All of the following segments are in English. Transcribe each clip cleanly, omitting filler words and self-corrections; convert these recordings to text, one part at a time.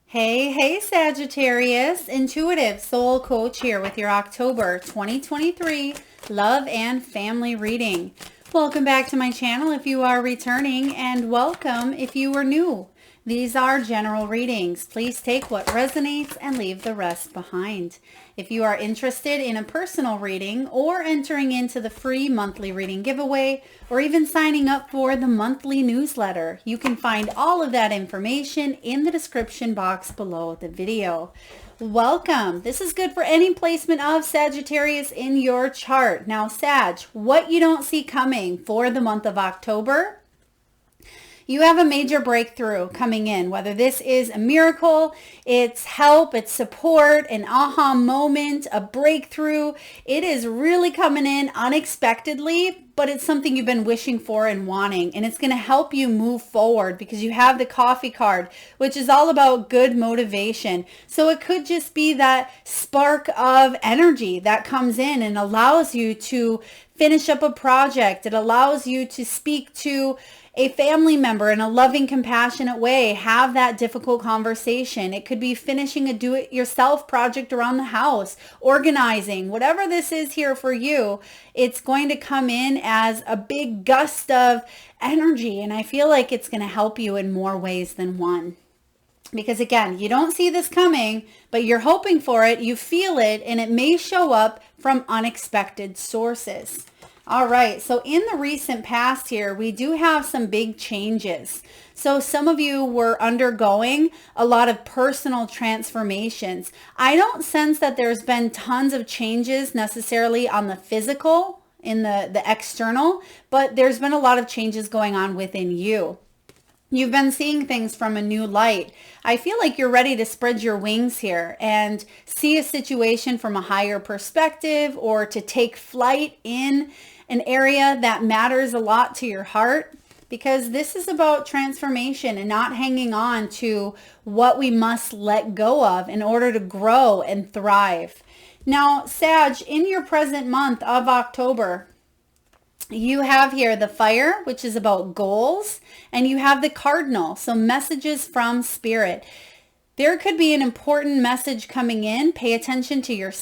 Hey, Sagittarius, intuitive soul coach here with your October 2023 love and family reading. Welcome back to my channel if you are returning, and welcome if you are new. These are general readings. Please take what resonates and leave the rest behind. If you are interested in a personal reading or entering into the free monthly reading giveaway, or even signing up for the monthly newsletter, you can find all of that information in the description box below the video. Welcome. This is good for any placement of Sagittarius in your chart. Now, Sag, what you don't see coming for the month of October, you have a major breakthrough coming in, whether this is a miracle, it's help, it's support, an aha moment, a breakthrough. It is really coming in unexpectedly, but it's something you've been wishing for and wanting, and it's going to help you move forward because you have the coffee card, which is all about good motivation. So it could just be that spark of energy that comes in and allows you to finish up a project. It allows you to speak to a family member in a loving, compassionate way, have that difficult conversation. It could be finishing a do-it-yourself project around the house, organizing, whatever this is here for you. It's going to come in as a big gust of energy, and I feel like it's going to help you in more ways than one. Because again, you don't see this coming, but you're hoping for it, you feel it, and it may show up from unexpected sources. All right, so in the recent past here, we do have some big changes. So some of you were undergoing a lot of personal transformations. I don't sense that there's been tons of changes necessarily on the physical, in the external, but there's been a lot of changes going on within you. You've been seeing things from a new light. I feel like you're ready to spread your wings here and see a situation from a higher perspective, or to take flight in an area that matters a lot to your heart, because this is about transformation and not hanging on to what we must let go of in order to grow and thrive. Now, Sag, in your present month of October, you have here the fire, which is about goals, and you have the cardinal, so messages from spirit. There could be an important message coming in. Pay attention to your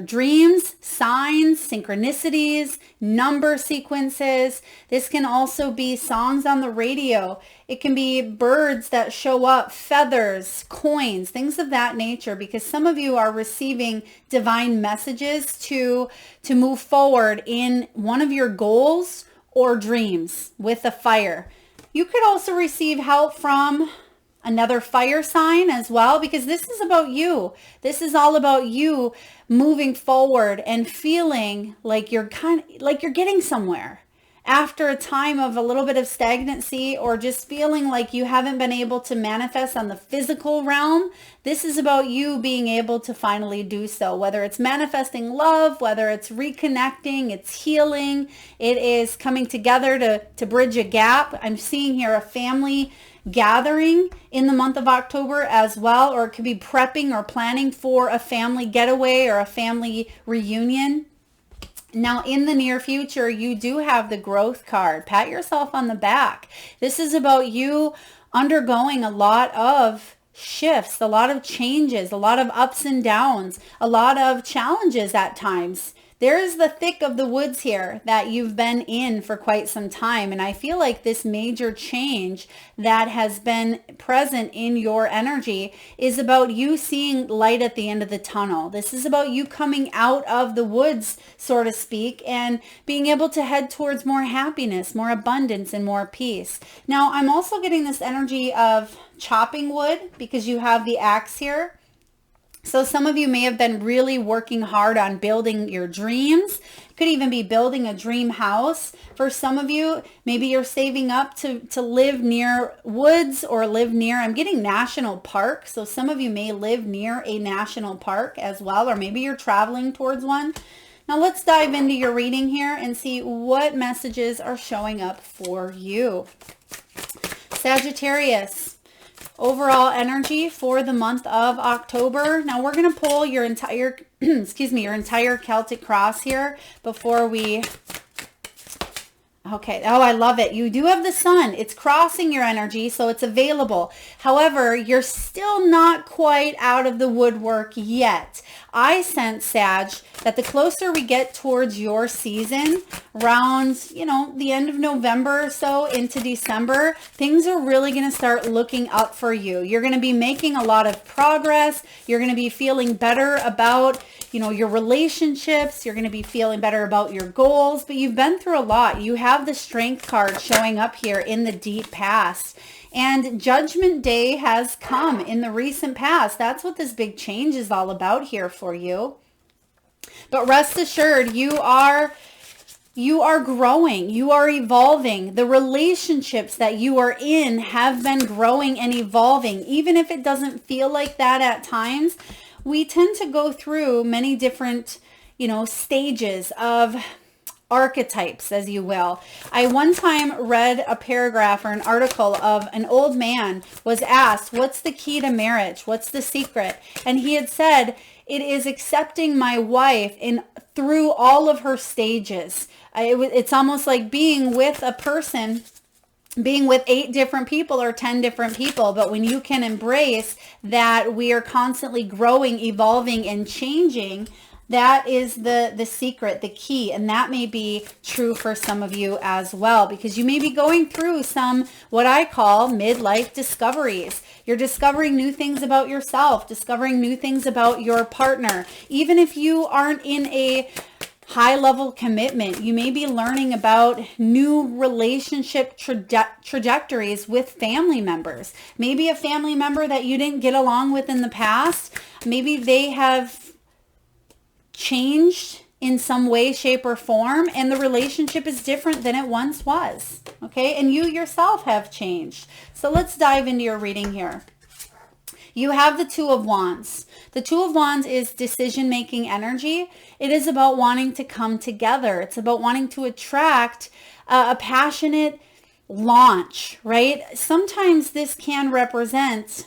dreams, signs, synchronicities, number sequences. This can also be songs on the radio. It can be birds that show up, feathers, coins, things of that nature, because some of you are receiving divine messages to move forward in one of your goals or dreams with the fire. You could also receive help from another fire sign as well, because this is about you. This is all about you moving forward and feeling like you're getting somewhere after a time of a little bit of stagnancy, or just feeling like you haven't been able to manifest on the physical realm. This is about you being able to finally do so, whether it's manifesting love, whether it's reconnecting, it's healing, it is coming together to bridge a gap. I'm seeing here a family gathering in the month of October as well, or it could be prepping or planning for a family getaway or a family reunion. Now, in the near future, you do have the growth card. Pat yourself on the back. This is about you undergoing a lot of shifts, a lot of changes, a lot of ups and downs, a lot of challenges at times. There is the thick of the woods here that you've been in for quite some time. And I feel like this major change that has been present in your energy is about you seeing light at the end of the tunnel. This is about you coming out of the woods, so to speak, and being able to head towards more happiness, more abundance, and more peace. Now, I'm also getting this energy of chopping wood because you have the axe here. So some of you may have been really working hard on building your dreams. Could even be building a dream house. For some of you, maybe you're saving up to live near woods or live near, I'm getting national park. So some of you may live near a national park as well, or maybe you're traveling towards one. Now let's dive into your reading here and see what messages are showing up for you. Sagittarius. Overall energy for the month of October. Now we're going to pull your entire, your entire Celtic cross here before we Okay. Oh, I love it. You do have the sun. It's crossing your energy, so it's available. However, you're still not quite out of the woodwork yet. I sense, Sag, that the closer we get towards your season, around, the end of November or so into December, things are really going to start looking up for you. You're going to be making a lot of progress. You're going to be feeling better about your relationships. You're going to be feeling better about your goals, but you've been through a lot. You have the Strength card showing up here in the deep past, and Judgment Day has come in the recent past. That's what this big change is all about here for you. But rest assured, you are growing. You are evolving. The relationships that you are in have been growing and evolving. Even if it doesn't feel like that at times, we tend to go through many different, stages of archetypes, as you will. I one time read a paragraph or an article of an old man was asked, what's the key to marriage? What's the secret? And he had said, it is accepting my wife through all of her stages. It's almost like being with a person, being with 8 different people or 10 different people. But when you can embrace that we are constantly growing, evolving, and changing, that is the secret, the key. And that may be true for some of you as well, because you may be going through some, what I call midlife discoveries. You're discovering new things about yourself, discovering new things about your partner. Even if you aren't in a high level commitment, you may be learning about new relationship trajectories with family members. Maybe a family member that you didn't get along with in the past, maybe they have changed in some way, shape, or form, and the relationship is different than it once was. Okay, and you yourself have changed. So let's dive into your reading here. You have the Two of Wands. The Two of Wands is decision-making energy. It is about wanting to come together. It's about wanting to attract a passionate launch, right? Sometimes this can represent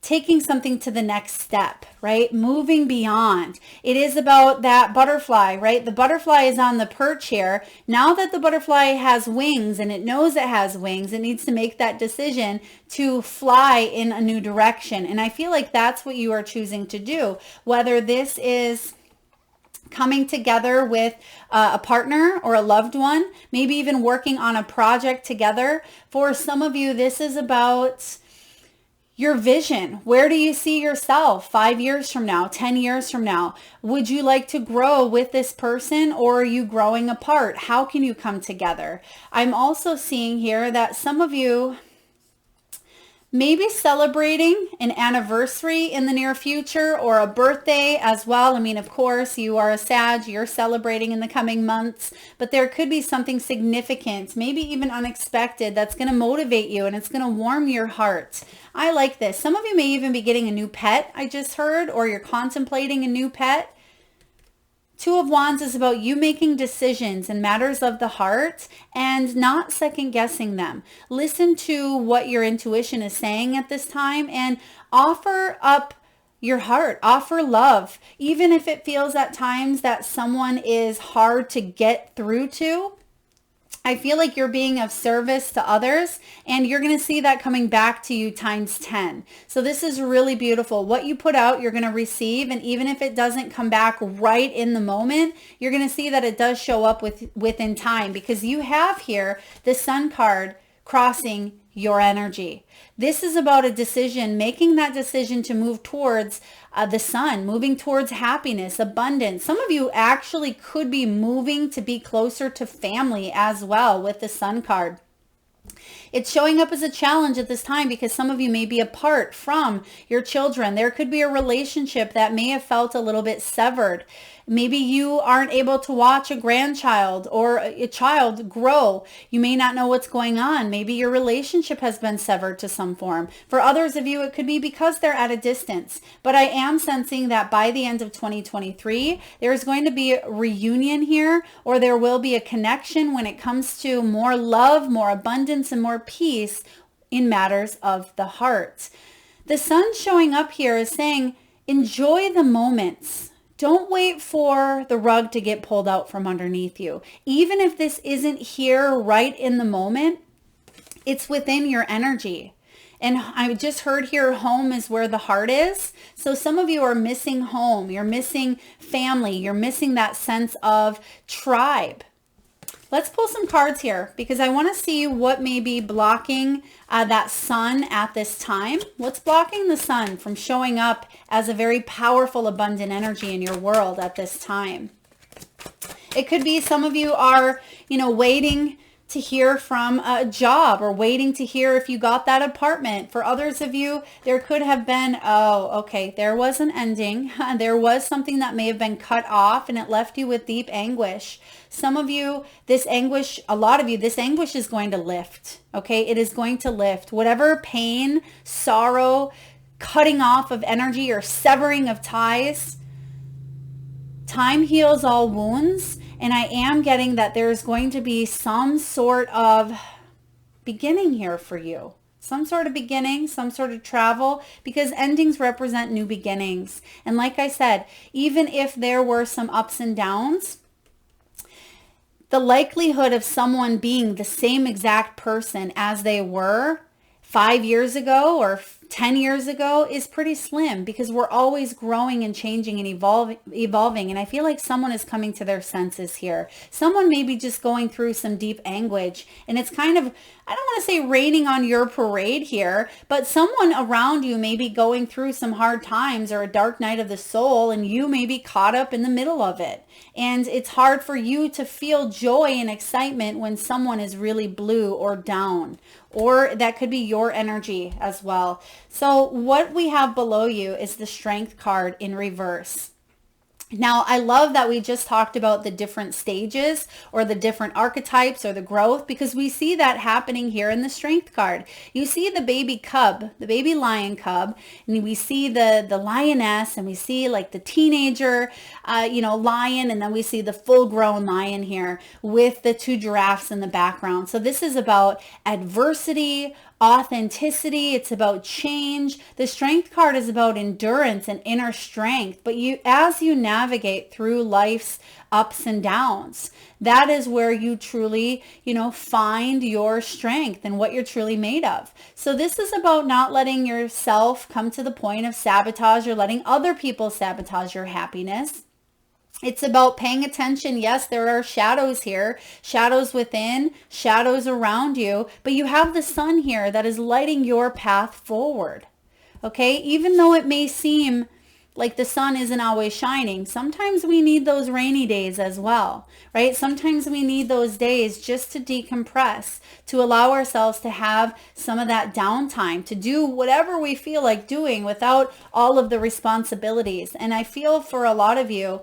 taking something to the next step, right? Moving beyond. It is about that butterfly, right? The butterfly is on the perch here. Now that the butterfly has wings and it knows it has wings, it needs to make that decision to fly in a new direction. And I feel like that's what you are choosing to do. Whether this is coming together with a partner or a loved one, maybe even working on a project together. For some of you, this is about your vision. Where do you see yourself 5 years from now, 10 years from now? Would you like to grow with this person, or are you growing apart? How can you come together? I'm also seeing here that some of you may be celebrating an anniversary in the near future, or a birthday as well. I mean, of course, you are a Sag, you're celebrating in the coming months, but there could be something significant, maybe even unexpected, that's going to motivate you and it's going to warm your heart. I like this. Some of you may even be getting a new pet, I just heard, or you're contemplating a new pet. Two of Wands is about you making decisions in matters of the heart and not second guessing them. Listen to what your intuition is saying at this time and offer up your heart, offer love. Even if it feels at times that someone is hard to get through to, I feel like you're being of service to others, and you're going to see that coming back to you times 10. So this is really beautiful. What you put out, you're going to receive. And even if it doesn't come back right in the moment, you're going to see that it does show up within time, because you have here the Sun card crossing your energy. This is about a decision, making that decision to move towards the sun, moving towards happiness, abundance. Some of you actually could be moving to be closer to family as well with the Sun card. It's showing up as a challenge at this time because some of you may be apart from your children. There could be a relationship that may have felt a little bit severed. Maybe you aren't able to watch a grandchild or a child grow. You may not know what's going on. Maybe your relationship has been severed to some form. For others of you, it could be because they're at a distance. But I am sensing that by the end of 2023, there's going to be a reunion here, or there will be a connection when it comes to more love, more abundance, and more peace in matters of the heart. The sun showing up here is saying, enjoy the moments. Don't wait for the rug to get pulled out from underneath you. Even if this isn't here right in the moment, it's within your energy. And I just heard here, home is where the heart is. So some of you are missing home. You're missing family. You're missing that sense of tribe. Let's pull some cards here because I want to see what may be blocking that sun at this time. What's blocking the sun from showing up as a very powerful, abundant energy in your world at this time? It could be some of you are, waiting to hear from a job or waiting to hear if you got that apartment. For others of you, there could have been, there was an ending. There was something that may have been cut off and it left you with deep anguish. Some of you, this anguish, a lot of you, this anguish is going to lift. Okay, it is going to lift. Whatever pain, sorrow, cutting off of energy or severing of ties, time heals all wounds. And I am getting that there's going to be some sort of beginning here for you. Some sort of beginning, some sort of travel, because endings represent new beginnings. And like I said, even if there were some ups and downs, the likelihood of someone being the same exact person as they were 5 years ago or 10 years ago is pretty slim, because we're always growing and changing and evolving. And I feel like someone is coming to their senses here. Someone may be just going through some deep anguish, and it's kind of, I don't want to say raining on your parade here, but someone around you may be going through some hard times or a dark night of the soul, and you may be caught up in the middle of it. And it's hard for you to feel joy and excitement when someone is really blue or down, or that could be your energy as well. So what we have below you is the Strength card in reverse. Now, I love that we just talked about the different stages or the different archetypes or the growth, because we see that happening here in the Strength card. You see the baby cub, the baby lion cub, and we see the lioness, and we see like the teenager, lion, and then we see the full-grown lion here with the two giraffes in the background. So this is about adversity, authenticity. It's about change. The Strength card is about endurance and inner strength. But as you navigate through life's ups and downs, that is where you truly, find your strength and what you're truly made of. So this is about not letting yourself come to the point of sabotage or letting other people sabotage your happiness. It's about paying attention. Yes, there are shadows here, shadows within, shadows around you, but you have the sun here that is lighting your path forward. Okay, even though it may seem like the sun isn't always shining, sometimes we need those rainy days as well, right? Sometimes we need those days just to decompress, to allow ourselves to have some of that downtime, to do whatever we feel like doing without all of the responsibilities. And I feel for a lot of you,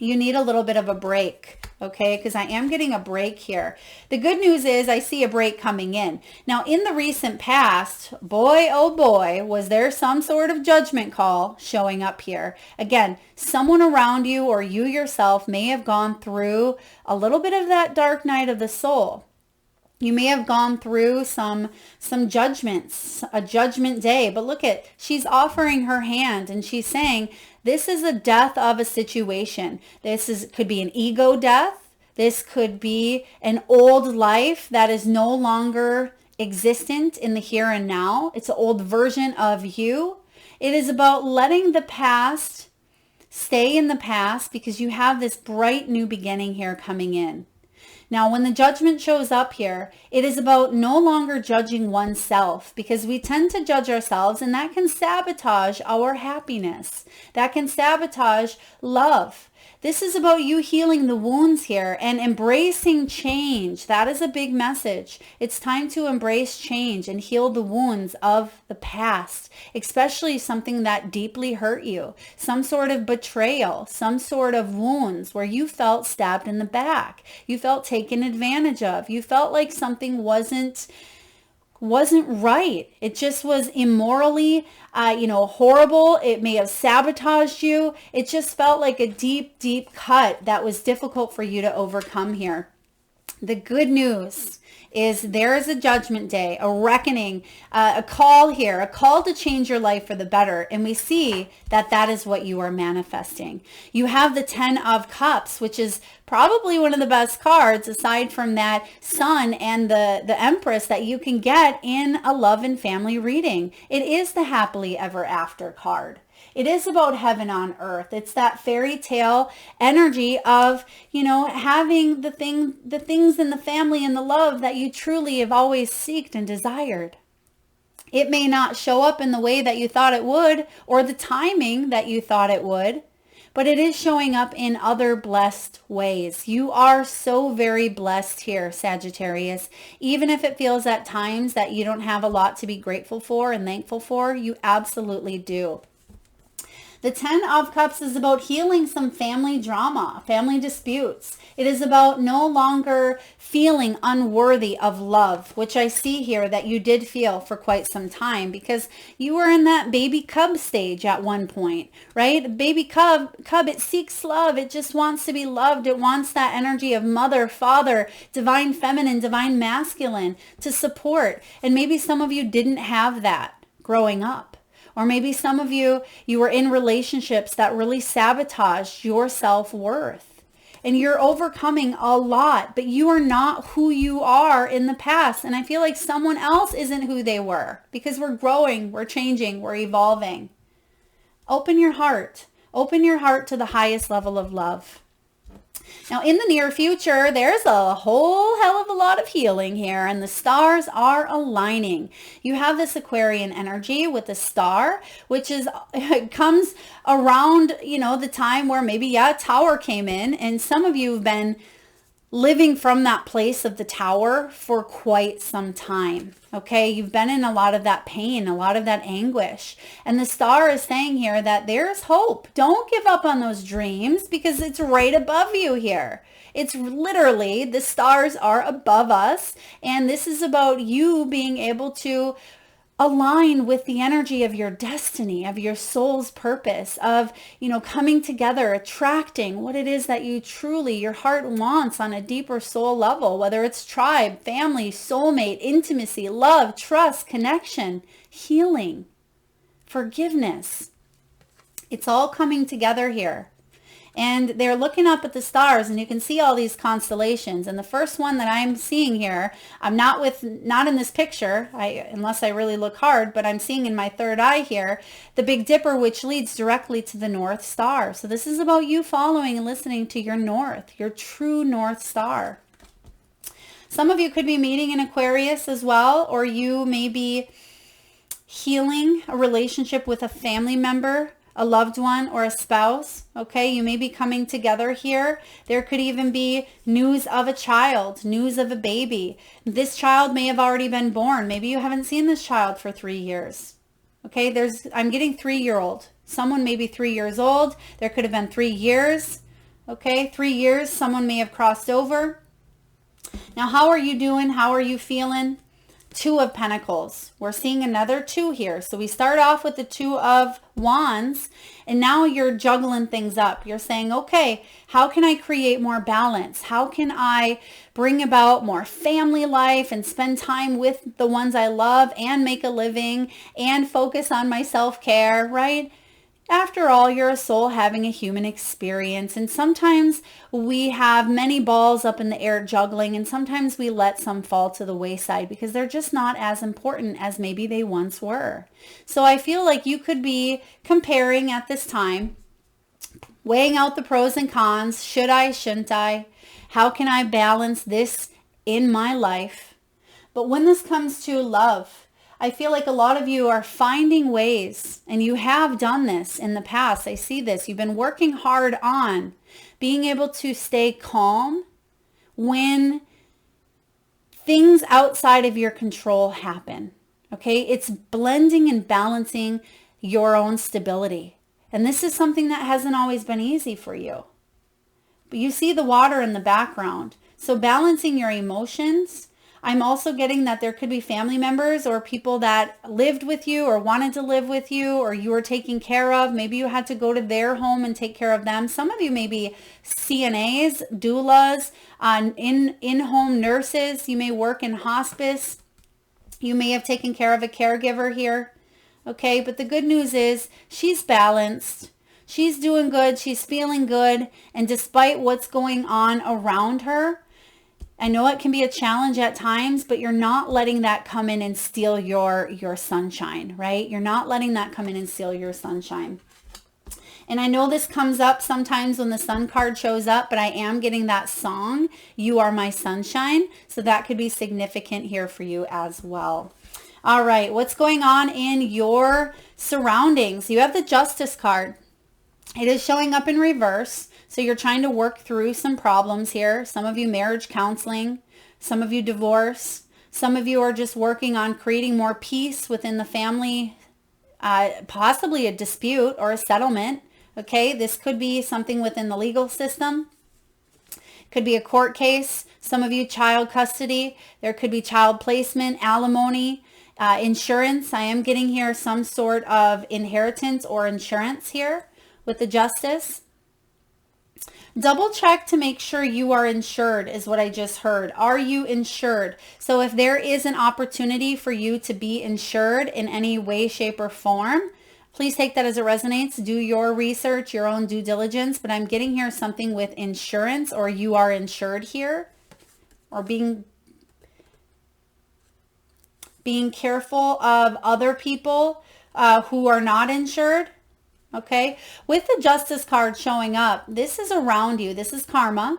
you need a little bit of a break, okay? Because I am getting a break here. The good news is I see a break coming in. Now, in the recent past, boy, oh boy, was there some sort of judgment call showing up here. Again, someone around you or you yourself may have gone through a little bit of that dark night of the soul. You may have gone through some judgments, a judgment day. But look at, she's offering her hand and she's saying, this is a death of a situation. Could be an ego death. This could be an old life that is no longer existent in the here and now. It's an old version of you. It is about letting the past stay in the past, because you have this bright new beginning here coming in. Now, when the judgment shows up here, it is about no longer judging oneself, because we tend to judge ourselves, and that can sabotage our happiness. That can sabotage love. This is about you healing the wounds here and embracing change. That is a big message. It's time to embrace change and heal the wounds of the past, especially something that deeply hurt you, some sort of betrayal, some sort of wounds where you felt stabbed in the back. You felt taken advantage of. You felt like something wasn't right. It just was immorally, horrible. It may have sabotaged you. It just felt like a deep, deep cut that was difficult for you to overcome here. The good news is there is a judgment day, a reckoning, a call here, a call to change your life for the better. And we see that that is what you are manifesting. You have the 10 of Cups, which is probably one of the best cards aside from that Sun and the Empress that you can get in a love and family reading. It is the happily ever after card. It is about heaven on earth. It's that fairy tale energy of, having the things in the family and the love that you truly have always seeked and desired. It may not show up in the way that you thought it would or the timing that you thought it would, but it is showing up in other blessed ways. You are so very blessed here, Sagittarius. Even if it feels at times that you don't have a lot to be grateful for and thankful for, you absolutely do. The 10 of Cups is about healing some family drama, family disputes. It is about no longer feeling unworthy of love, which I see here that you did feel for quite some time because you were in that baby cub stage at one point, right? Baby cub, it seeks love. It just wants to be loved. It wants that energy of mother, father, divine feminine, divine masculine to support. And maybe some of you didn't have that growing up. Or maybe some of you were in relationships that really sabotaged your self-worth. And you're overcoming a lot, but you are not who you are in the past. And I feel like someone else isn't who they were because we're growing, we're changing, we're evolving. Open your heart. Open your heart to the highest level of love. Now, in the near future, there's a whole hell of a lot of healing here, and the stars are aligning. You have this Aquarian energy with the star, which comes around, the time where maybe, a tower came in, and some of you have been living from that place of the tower for quite some time. Okay, you've been in a lot of that pain, a lot of that anguish. And the star is saying here that there's hope. Don't give up on those dreams because it's right above you here. It's literally, the stars are above us. And this is about you being able to align with the energy of your destiny, of your soul's purpose, of, coming together, attracting what it is that you truly, your heart wants on a deeper soul level, whether it's tribe, family, soulmate, intimacy, love, trust, connection, healing, forgiveness. It's all coming together here. And they're looking up at the stars and you can see all these constellations. And the first one that I'm seeing here, I'm not in this picture, unless I really look hard, but I'm seeing in my third eye here, the Big Dipper, which leads directly to the North Star. So this is about you following and listening to your North, your true North Star. Some of you could be meeting an Aquarius as well, or you may be healing a relationship with a family member, a loved one, or a spouse. Okay, you may be coming together here. There could even be news of a child, news of a baby. This child may have already been born. Maybe you haven't seen this child for 3 years. Okay, I'm getting 3-year-old. Someone may be 3 years old. There could have been 3 years. Okay, 3 years, someone may have crossed over. Now, how are you doing? How are you feeling? 2 of Pentacles. We're seeing another 2 here. So we start off with the 2 of Wands, and now you're juggling things up. You're saying, okay, how can I create more balance? How can I bring about more family life and spend time with the ones I love and make a living and focus on my self-care, right? After all, you're a soul having a human experience, and sometimes we have many balls up in the air juggling, and sometimes we let some fall to the wayside because they're just not as important as maybe they once were. So I feel like you could be comparing at this time, weighing out the pros and cons. Should I, shouldn't I? How can I balance this in my life? But when this comes to love, I feel like a lot of you are finding ways, and you have done this in the past. I see this. You've been working hard on being able to stay calm when things outside of your control happen. Okay? It's blending and balancing your own stability. And this is something that hasn't always been easy for you. But you see the water in the background. So balancing your emotions, I'm also getting that there could be family members or people that lived with you or wanted to live with you or you were taking care of. Maybe you had to go to their home and take care of them. Some of you may be CNAs, doulas, in-home nurses. You may work in hospice. You may have taken care of a caregiver here. Okay, but the good news is she's balanced. She's doing good. She's feeling good. And despite what's going on around her, I know it can be a challenge at times, but you're not letting that come in and steal your sunshine, right? You're not letting that come in and steal your sunshine. And I know this comes up sometimes when the sun card shows up, but I am getting that song, You Are My Sunshine. So that could be significant here for you as well. All right, what's going on in your surroundings? You have the Justice card. It is showing up in reverse. So you're trying to work through some problems here. Some of you marriage counseling, some of you divorce, some of you are just working on creating more peace within the family, possibly a dispute or a settlement. Okay, this could be something within the legal system. Could be a court case. Some of you child custody. There could be child placement, alimony, insurance. I am getting here some sort of inheritance or insurance here with the Justice. Double check to make sure you are insured is what I just heard. Are you insured? So if there is an opportunity for you to be insured in any way, shape, or form, please take that as it resonates. Do your research, your own due diligence. But I'm getting here something with insurance, or you are insured here, or being careful of other people who are not insured. Okay, with the Justice card showing up, this is around you. This is karma.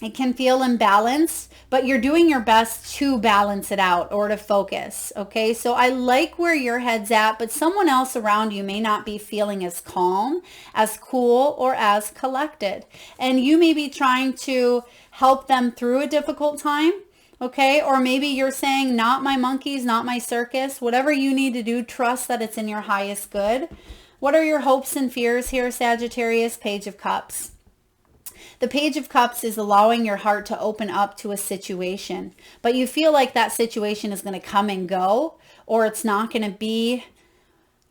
It can feel imbalanced, but you're doing your best to balance it out or to focus. Okay, so I like where your head's at, but someone else around you may not be feeling as calm, as cool, or as collected. And you may be trying to help them through a difficult time. Okay, or maybe you're saying, not my monkeys, not my circus. Whatever you need to do, trust that it's in your highest good. What are your hopes and fears here, Sagittarius? Page of Cups. The Page of Cups is allowing your heart to open up to a situation, but you feel like that situation is going to come and go, or it's not going to be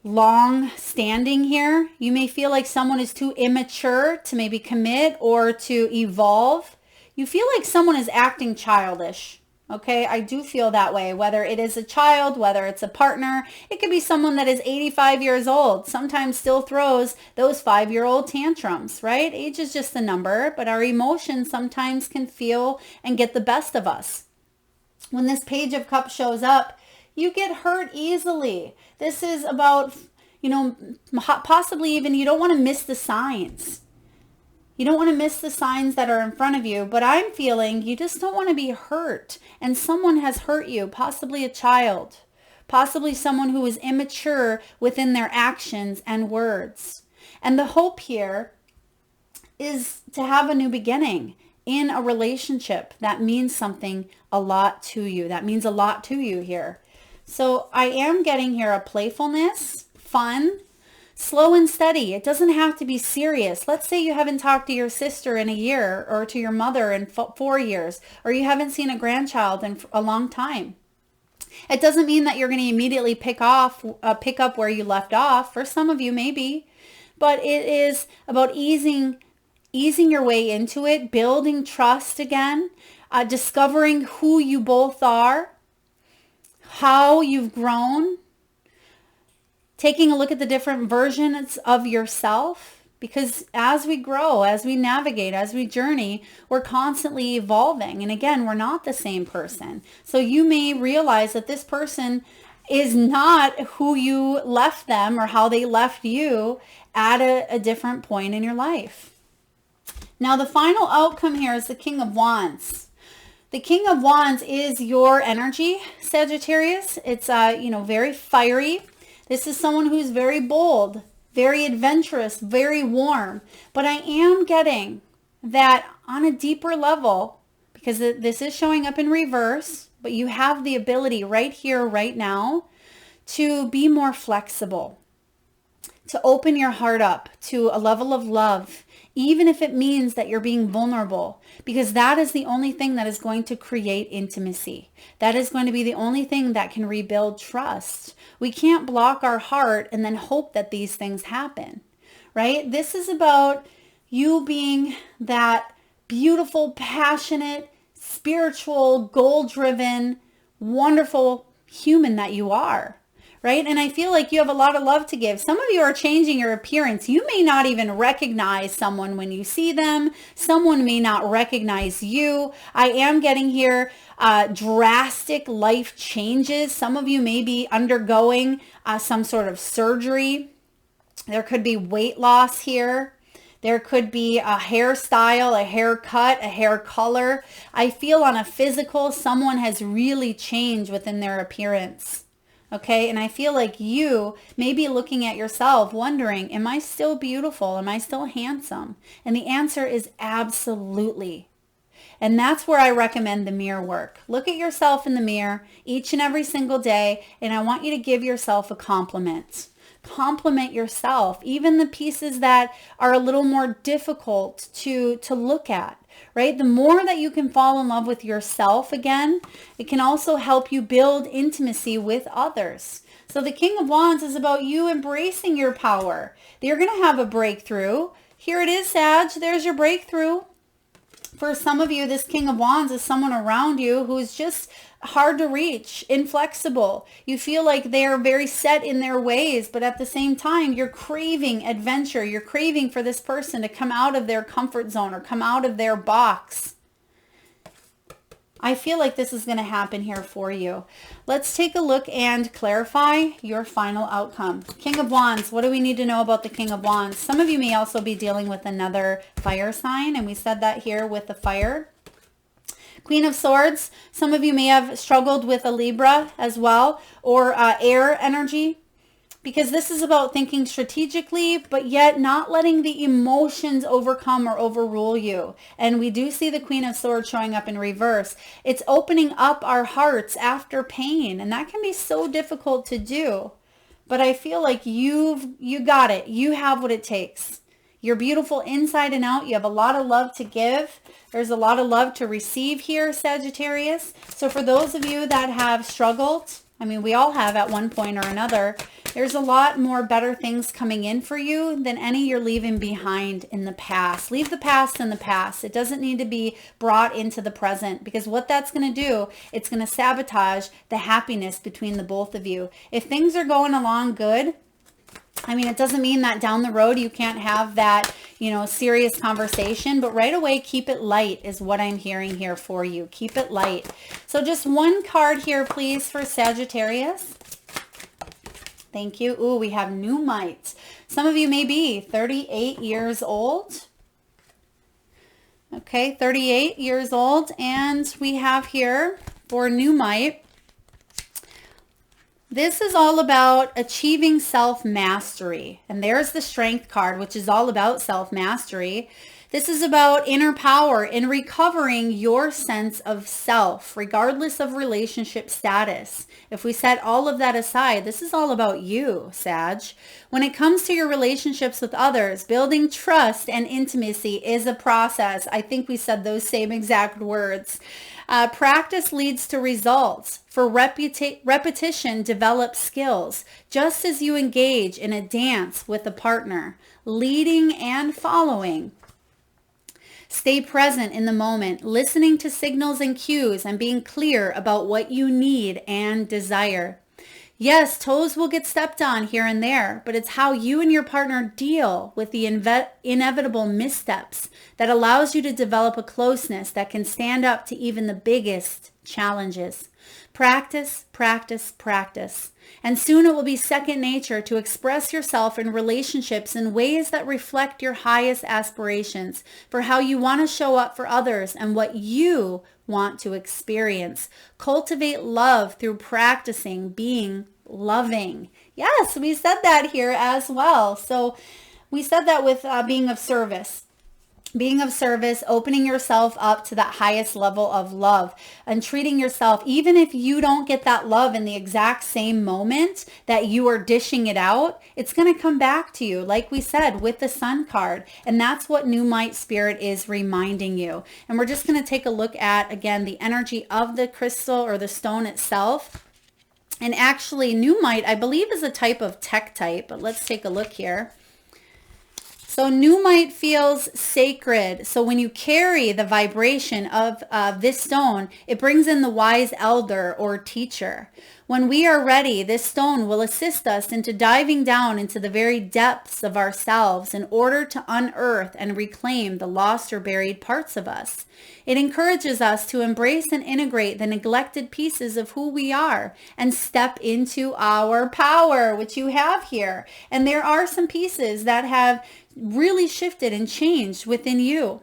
long standing here. You may feel like someone is too immature to maybe commit or to evolve. You feel like someone is acting childish. Okay, I do feel that way, whether it is a child, whether it's a partner. It could be someone that is 85 years old, sometimes still throws those 5-year-old tantrums, right? Age is just a number, but our emotions sometimes can feel and get the best of us. When this Page of Cups shows up, you get hurt easily. This is about, possibly even you don't want to miss the signs. You don't want to miss the signs that are in front of you, but I'm feeling you just don't want to be hurt. And someone has hurt you, possibly a child, possibly someone who is immature within their actions and words. And the hope here is to have a new beginning in a relationship that means something a lot to you. That means a lot to you here. So I am getting here a playfulness, fun, slow and steady. It doesn't have to be serious. Let's say you haven't talked to your sister in a year, or to your mother in 4 years, or you haven't seen a grandchild in a long time. It doesn't mean that you're going to immediately pick up where you left off. For some of you, maybe. But it is about easing your way into it, building trust again, discovering who you both are, how you've grown, taking a look at the different versions of yourself, because as we grow, as we navigate, as we journey, we're constantly evolving. And again, we're not the same person. So you may realize that this person is not who you left them or how they left you at a different point in your life. Now, the final outcome here is the King of Wands. The King of Wands is your energy, Sagittarius. It's, very fiery. This is someone who's very bold, very adventurous, very warm. But I am getting that on a deeper level, because this is showing up in reverse, but you have the ability right here, right now, to be more flexible, to open your heart up to a level of love, even if it means that you're being vulnerable, because that is the only thing that is going to create intimacy. That is going to be the only thing that can rebuild trust. We can't block our heart and then hope that these things happen, right? This is about you being that beautiful, passionate, spiritual, goal-driven, wonderful human that you are. Right? And I feel like you have a lot of love to give. Some of you are changing your appearance. You may not even recognize someone when you see them. Someone may not recognize you. I am getting here drastic life changes. Some of you may be undergoing some sort of surgery. There could be weight loss here. There could be a hairstyle, a haircut, a hair color. I feel on a physical, someone has really changed within their appearance. Okay, and I feel like you may be looking at yourself wondering, am I still beautiful? Am I still handsome? And the answer is absolutely. And that's where I recommend the mirror work. Look at yourself in the mirror each and every single day, and I want you to give yourself a compliment. Compliment yourself, even the pieces that are a little more difficult to look at. Right? The more that you can fall in love with yourself again, it can also help you build intimacy with others. So the King of Wands is about you embracing your power. You're going to have a breakthrough. Here it is, Sag. There's your breakthrough. For some of you, this King of Wands is someone around you who's just hard to reach, inflexible. You feel like they're very set in their ways, but at the same time, you're craving adventure. You're craving for this person to come out of their comfort zone or come out of their box. I feel like this is going to happen here for you. Let's take a look and clarify your final outcome. King of Wands, what do we need to know about the King of Wands? Some of you may also be dealing with another fire sign, and we said that here with the fire. Queen of Swords, some of you may have struggled with a Libra as well, or air energy, because this is about thinking strategically, but yet not letting the emotions overcome or overrule you. And we do see the Queen of Swords showing up in reverse. It's opening up our hearts after pain, and that can be so difficult to do. But I feel like you got it. You have what it takes. You're beautiful inside and out. You have a lot of love to give. There's a lot of love to receive here, Sagittarius. So for those of you that have struggled, I mean, we all have at one point or another, there's a lot more better things coming in for you than any you're leaving behind in the past. Leave the past in the past. It doesn't need to be brought into the present, because what that's going to do, it's going to sabotage the happiness between the both of you. If things are going along good, I mean, it doesn't mean that down the road you can't have that, serious conversation, but right away, keep it light is what I'm hearing here for you. Keep it light. So just one card here, please, for Sagittarius. Thank you. Ooh, we have new mites. Some of you may be 38 years old. Okay, 38 years old. And we have here for new mite, this is all about achieving self-mastery. And there's the Strength card, which is all about self-mastery. This is about inner power in recovering your sense of self, regardless of relationship status. If we set all of that aside, this is all about you, Sag. When it comes to your relationships with others, building trust and intimacy is a process. I think we said those same exact words. Practice leads to results. For repetition develops skills, just as you engage in a dance with a partner, leading and following. Stay present in the moment, listening to signals and cues and being clear about what you need and desire. Yes, toes will get stepped on here and there, but it's how you and your partner deal with the inevitable missteps that allows you to develop a closeness that can stand up to even the biggest challenges. Practice, practice, practice. And soon it will be second nature to express yourself in relationships in ways that reflect your highest aspirations for how you want to show up for others and what you want to experience. Cultivate love through practicing being loving. Yes, we said that here as well. So we said that with being of service. being of service, opening yourself up to that highest level of love and treating yourself, even if you don't get that love in the exact same moment that you are dishing it out, it's going to come back to you, like we said, with the Sun card. And that's what New Might Spirit is reminding you. And we're just going to take a look at, again, the energy of the crystal or the stone itself. And actually, New Might, I believe, is a type of tech type, but let's take a look here. So New Might feels sacred. So when you carry the vibration of this stone, it brings in the wise elder or teacher. When we are ready, this stone will assist us into diving down into the very depths of ourselves in order to unearth and reclaim the lost or buried parts of us. It encourages us to embrace and integrate the neglected pieces of who we are and step into our power, which you have here. And there are some pieces that have really shifted and changed within you,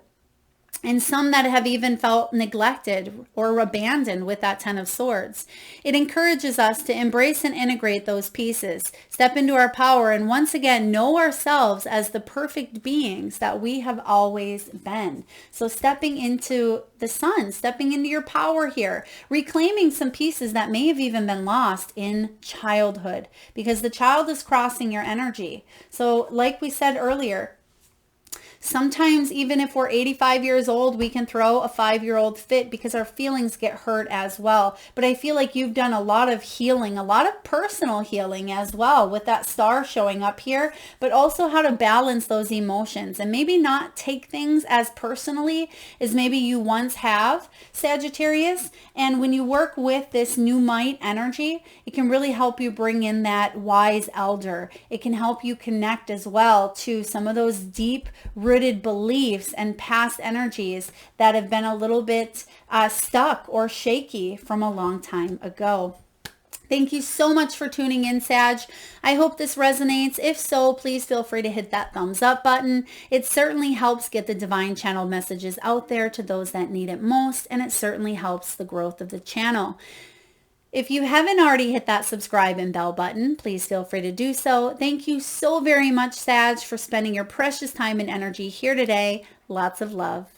and some that have even felt neglected or abandoned with that Ten of Swords. It encourages us to embrace and integrate those pieces, step into our power, and once again know ourselves as the perfect beings that we have always been. So stepping into the sun, stepping into your power here, reclaiming some pieces that may have even been lost in childhood, because the child is crossing your energy. So like we said earlier, sometimes even if we're 85 years old, we can throw a 5-year-old fit because our feelings get hurt as well. But I feel like you've done a lot of healing, a lot of personal healing as well with that star showing up here, but also how to balance those emotions and maybe not take things as personally as maybe you once have, Sagittarius. And when you work with this New Might energy, it can really help you bring in that wise elder. It can help you connect as well to some of those deep rooted beliefs and past energies that have been a little bit stuck or shaky from a long time ago. Thank you so much for tuning in, Sag. I hope this resonates. If so, please feel free to hit that thumbs up button. It certainly helps get the divine channel messages out there to those that need it most, and it certainly helps the growth of the channel. If you haven't already hit that subscribe and bell button, please feel free to do so. Thank you so very much, Sag, for spending your precious time and energy here today. Lots of love.